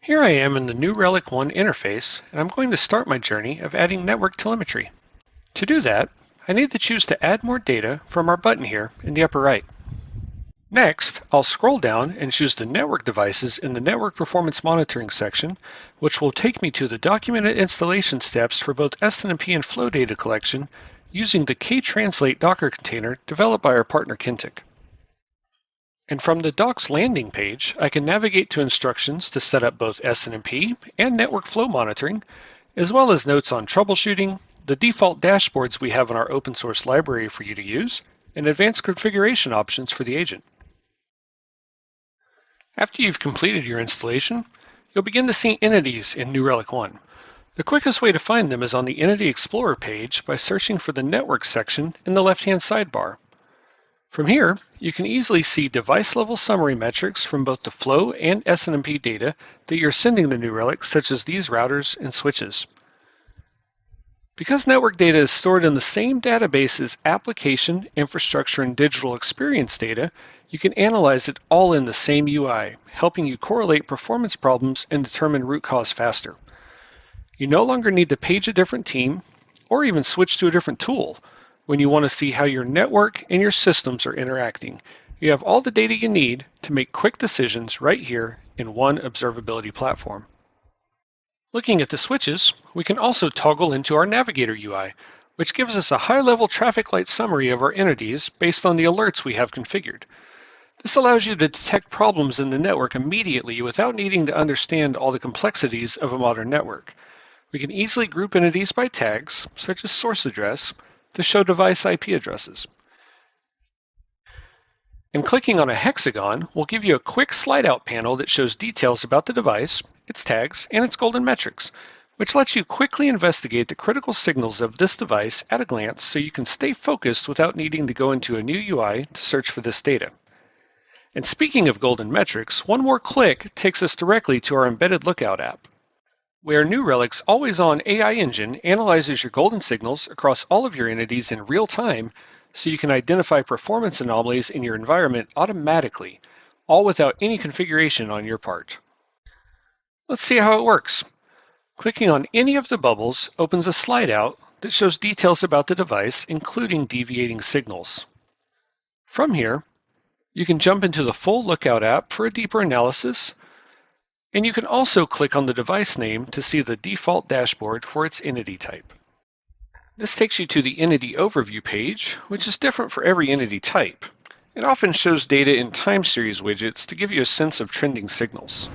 Here I am in the New Relic One interface, and I'm going to start my journey of adding network telemetry. To do that, I need to choose to add more data from our button here in the upper right. Next, I'll scroll down and choose the network devices in the Network Performance Monitoring section, which will take me to the documented installation steps for both SNMP and flow data collection using the K-Translate Docker container developed by our partner Kintiq. And from the Docs landing page, I can navigate to instructions to set up both SNMP and network flow monitoring, as well as notes on troubleshooting, the default dashboards we have in our open source library for you to use, and advanced configuration options for the agent. After you've completed your installation, you'll begin to see entities in New Relic One. The quickest way to find them is on the Entity Explorer page by searching for the Network section in the left-hand sidebar. From here, you can easily see device-level summary metrics from both the flow and SNMP data that you're sending the New Relic, such as these routers and switches. Because network data is stored in the same database as application, infrastructure, and digital experience data, you can analyze it all in the same UI, helping you correlate performance problems and determine root cause faster. You no longer need to page a different team or even switch to a different tool when you want to see how your network and your systems are interacting. You have all the data you need to make quick decisions right here in one observability platform. Looking at the switches, we can also toggle into our Navigator UI, which gives us a high-level traffic light summary of our entities based on the alerts we have configured. This allows you to detect problems in the network immediately without needing to understand all the complexities of a modern network. We can easily group entities by tags, such as source address, to show device IP addresses. And clicking on a hexagon will give you a quick slide-out panel that shows details about the device, its tags, and its golden metrics, which lets you quickly investigate the critical signals of this device at a glance so you can stay focused without needing to go into a new UI to search for this data. And speaking of golden metrics, one more click takes us directly to our embedded Lookout app, where New Relic's always-on AI engine analyzes your golden signals across all of your entities in real time so you can identify performance anomalies in your environment automatically, all without any configuration on your part. Let's see how it works. Clicking on any of the bubbles opens a slide out that shows details about the device, including deviating signals. From here, you can jump into the full Lookout app for a deeper analysis, and you can also click on the device name to see the default dashboard for its entity type. This takes you to the Entity Overview page, which is different for every entity type. It often shows data in time series widgets to give you a sense of trending signals.